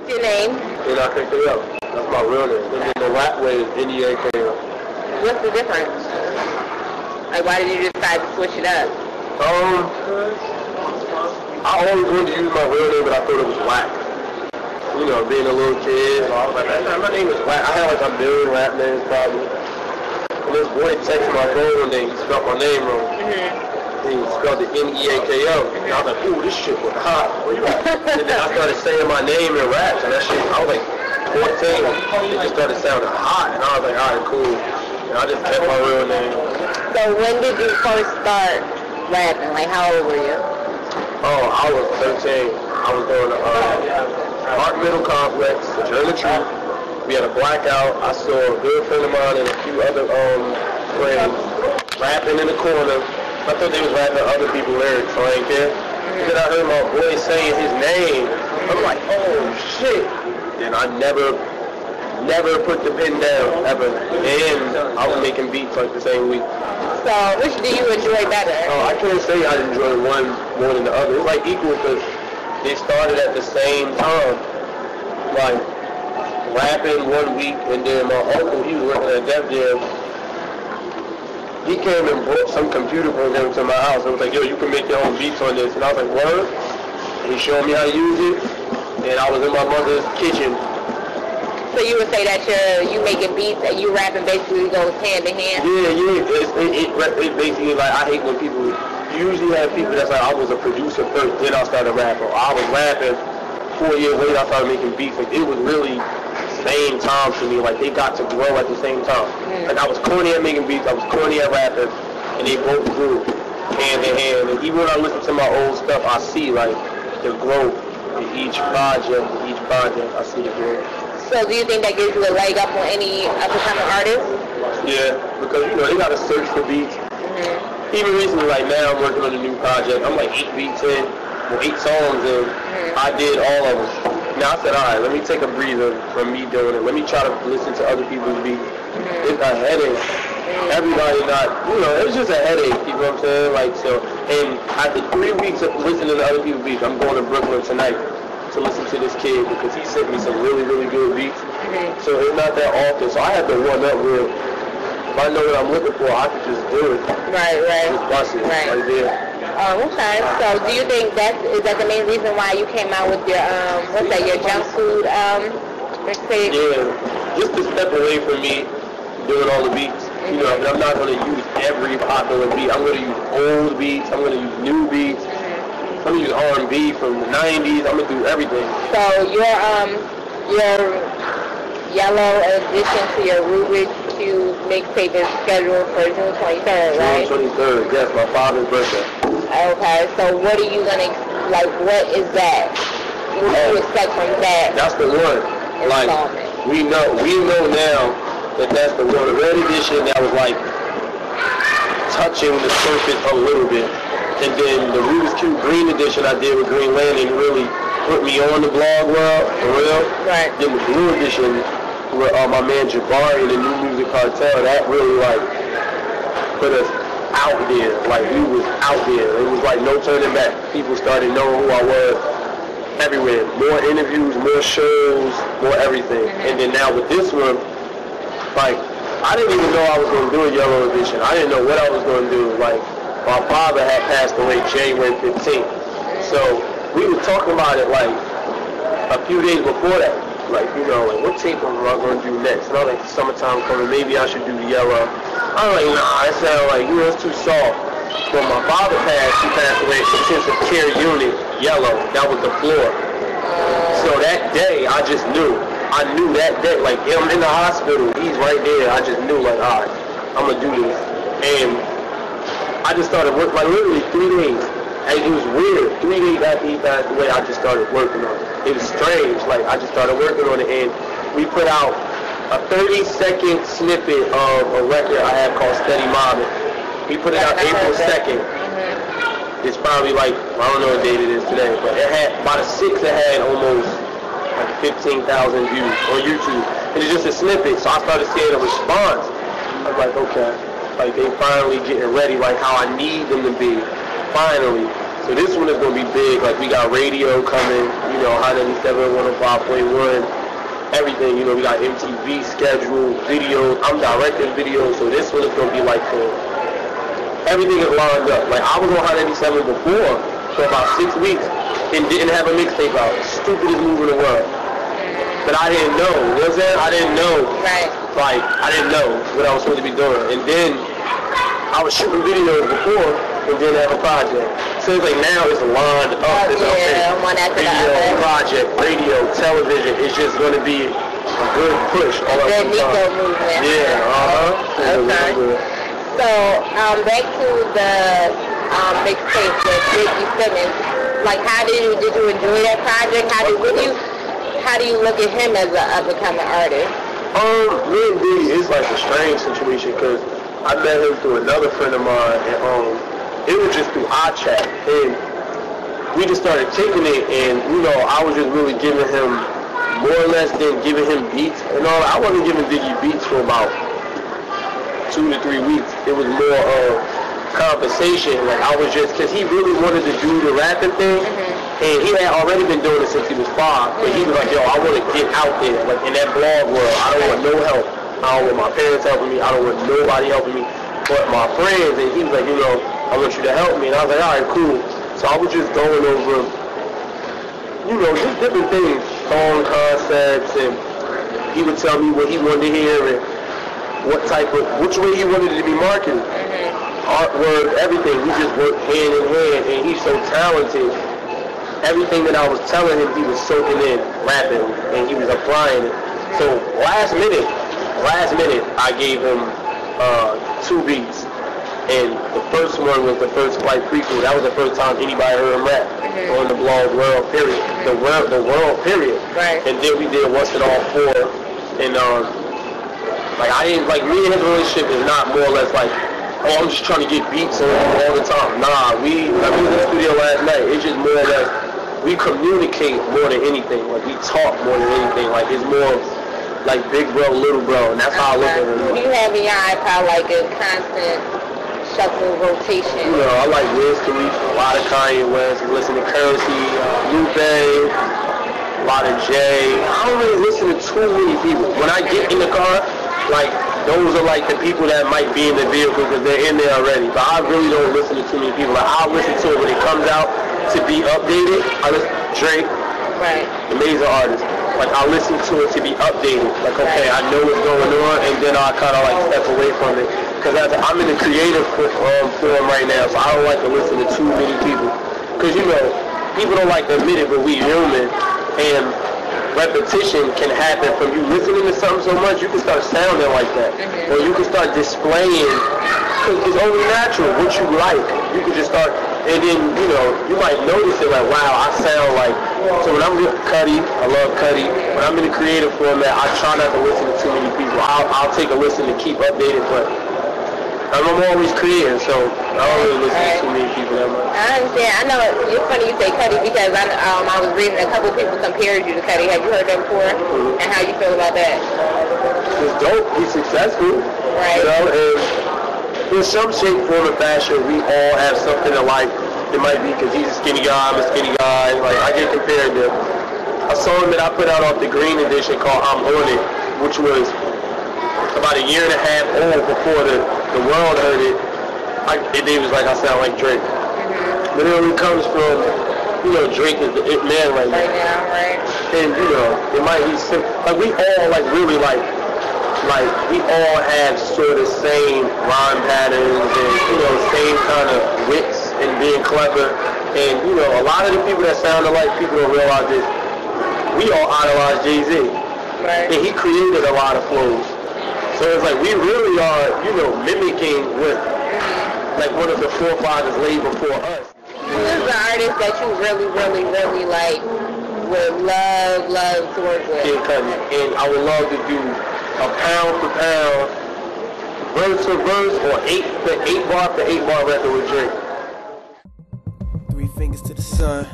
Your name? Neako. That's my real name. And then the rap way is Neako. What's the difference? Like, why did you decide to switch it up? I always wanted to use my real name, but I thought it was whack. You know, being a little kid, I was like, my name is whack. I had like a million rap names probably. And this boy texted my phone one day, he spelled my name wrong. He spelled it Neako. And I was like, ooh, this shit was hot. And then I started saying my name in raps, and that shit, I was like 14. It just started sounding hot, and I was like, alright, cool. And I just kept my real name. So when did you first start rapping? Like, how old were you? Oh, I was 13. I was going to Art Middle Complex, Journey Truth. We had a blackout. I saw a good friend of mine and a few other friends rapping in the corner. I thought they was rapping other people's lyrics, so I ain't care. And then I heard my boy saying his name. I'm like, oh shit. And I never put the pen down, ever. And I was making beats like the same week. So, which do you enjoy better? Oh, I can't say I enjoy one more than the other. It's like equal because they started at the same time. Like, rapping one week, and then my uncle, he was working at Def Jam. He came and brought some computer program to my house. I was like, yo, you can make your own beats on this. And I was like, word? And he showed me how to use it. And I was in my mother's kitchen. So you would say that you making beats and you rapping basically goes hand in hand? Yeah. It basically, like, I hate when people, you usually have people that's like, I was a producer first, then I started rapping. I was rapping, 4 years later I started making beats. Like, it was really same time to me. Like, they got to grow at the same time. Like, I was corny at making beats, I was corny at rapping, and they both grew hand in hand. And even when I listen to my old stuff, I see, like, the growth in each project, I see the growth. So do you think that gives you a leg up on any up-and-coming artists? Yeah, because, you know, they got to search for beats. Even recently, like now, I'm working on a new project. I'm like 8 beats in, well, 8 songs in. I did all of them. Now I said, all right, let me take a breather from me doing it. Let me try to listen to other people's beats. It's a headache. Everybody not, you know, it's just a headache, you know what I'm saying? Like, so, and after 3 weeks of listening to other people's beats, I'm going to Brooklyn tonight to listen to this kid because he sent me some really, really good beats. So it's not that often. So I had to one up real. If I know what I'm looking for, I can just do it. Right. Just bust it right there. Okay. So do you think is that the main reason why you came out with your your junk food mixtape? Yeah. Just to step away from me doing all the beats. You know, I'm not going to use every popular beat. I'm going to use old beats. I'm going to use new beats. I'm going to use R&B from the 90s. I'm going to do everything. So your yellow addition to your Rubik's Cube mixtape is scheduled for June 23rd, right? June 23rd, yes, my father's birthday. Okay, so what are you going to, like, what is that? What do you expect from that? That's the one. Like, we know now that that's the one. The red edition, that was like touching the surface a little bit. And then the Rubik's Cube Green Edition I did with Green Lantern really put me on the blog world, for real. Right. Then the Blue Edition with my man Jabari and the New Music Cartel, that really like put us out there. Like we was out there. It was like no turning back. People started knowing who I was everywhere. More interviews, more shows, more everything. And then now with this one, like I didn't even know I was going to do a yellow edition. I didn't know what I was going to do. Like my father had passed away January 15th. So we were talking about it like a few days before that. Like, you know, like what tape am I going to do next? And I was like, summertime coming, maybe I should do the yellow. I was like, nah, it sounded like, you know, it's too soft. When my father passed, he passed away intensive care unit, yellow. That was the floor. So that day, I just knew. I knew that day, like, I'm in the hospital, he's right there. I just knew, like, all right, I'm going to do this. And I just started working, like literally 3 days. And it was weird. 3 days after he passed away, I just started working on it. It was strange. Like, I just started working on it. And we put out a 30-second snippet of a record I have called Steady Mobbing. We put it out April 2nd. It's probably like, I don't know what date it is today, but it had, by the 6th, it had almost like 15,000 views on YouTube. And it's just a snippet. So I started seeing a response. I was like, okay. Like they finally getting ready, like how I need them to be, finally. So this one is going to be big. Like, we got radio coming, you know, Hot 97, 105.1, everything. You know, we got MTV schedule, videos. I'm directing videos, so this one is going to be like everything is lined up. Like, I was on Hot 97 before for about 6 weeks and didn't have a mixtape out. Stupidest move in the world. But I didn't know. You know what I'm saying? I didn't know. Right. Like, I didn't know what I was supposed to be doing. And then I was shooting videos before and didn't have a project. So it's like now it's lined up. One after the other. Project, radio, television. It's just going to be a good push. The Neako movement. Yeah, Okay. So, back to the mixtape with Biggie Simmons. Like, did you enjoy that project? How do you look at him as a up-and-coming artist? Me and Biggie is like a strange situation because I met him through another friend of mine, and it was just through our chat, and we just started kicking it, and you know, I was just really giving him more or less than giving him beats and all. I wasn't giving Biggie beats for about 2 to 3 weeks. It was more of conversation. Like, I was just, because he really wanted to do the rapping thing, and he had already been doing it since he was 5, but he was like, yo, I want to get out there, like in that blog world. I don't want no help. I don't want my parents helping me. I don't want nobody helping me but my friends. And he was like, you know, I want you to help me. And I was like, all right, cool. So I was just going over, you know, just different things, song concepts, and he would tell me what he wanted to hear and which way he wanted it to be marketed. Artwork, everything. We just worked hand in hand, and he's so talented. Everything that I was telling him, he was soaking in, rapping, and he was applying it. So last minute, I gave him 2 beats, and the first one was the first Flight prequel. That was the first time anybody heard him rap on the blog world period. The world period. Right. And then we did What's It All For, and like I didn't like me and his relationship is not more or less like, oh, I'm just trying to get beats on all the time. Nah, we was in the studio last night. It's just more or less we communicate more than anything. Like, we talk more than anything. Like, it's more like big bro, little bro, and that's how I look at it. You have in your iPod like a constant shuffle rotation. You know, I like Wiz Khalifa, a lot of Kanye West, I listen to Currency, Lupe, a lot of Jay. I don't really listen to too many people. When I get in the car, like, those are like the people that might be in the vehicle because they're in there already. But I really don't listen to too many people. Like, I'll listen to it when it comes out to be updated. I listen to Drake, right, amazing artist. Like, I listen to it to be updated. Like, okay, I know what's going on, and then I kind of like step away from it. Because I'm in the creative form right now, so I don't like to listen to too many people. Because, you know, people don't like to admit it, but we human, and repetition can happen from you listening to something so much, you can start sounding like that. Or you can start displaying, because it's only natural, what you like. You can just start, and then, you know, you might notice it like, wow, I sound like, so when I'm with Cuddy, I love Cuddy, when I'm in the creative format, I try not to listen to too many people. I'll take a listen to keep updated, but I'm always creating, so I don't really listen to too many people that much. I understand. I know it's funny you say Cuddy because I was reading a couple people compared you to Cuddy. Have you heard that before? And how you feel about that? It's dope. He's successful. Right. You know, and in some shape, form, or fashion, we all have something to like. It might be because he's a skinny guy, I'm a skinny guy. Like, I get compared to a song that I put out off the Green Edition called I'm On It, which was about a year and a half old before the world heard it. It was like I sound like Drake. But it only comes from, you know, Drake is the it man right now. Right now, right. And, you know, it might be like we all like really like we all have sort of same rhyme patterns and, you know, same kind of wits and being clever. And, you know, a lot of the people that sound alike, people don't realize this. We all idolize Jay-Z. Right. And he created a lot of flows. So it's like we really are, you know, mimicking what like one of the forefathers laid before us. Who is the artist that you really, really, really like would love to work with? Kid Cudi. And I would love to do a pound for pound, verse for verse, or 8 bar for 8 bar record with Drake. 3 fingers to the sun.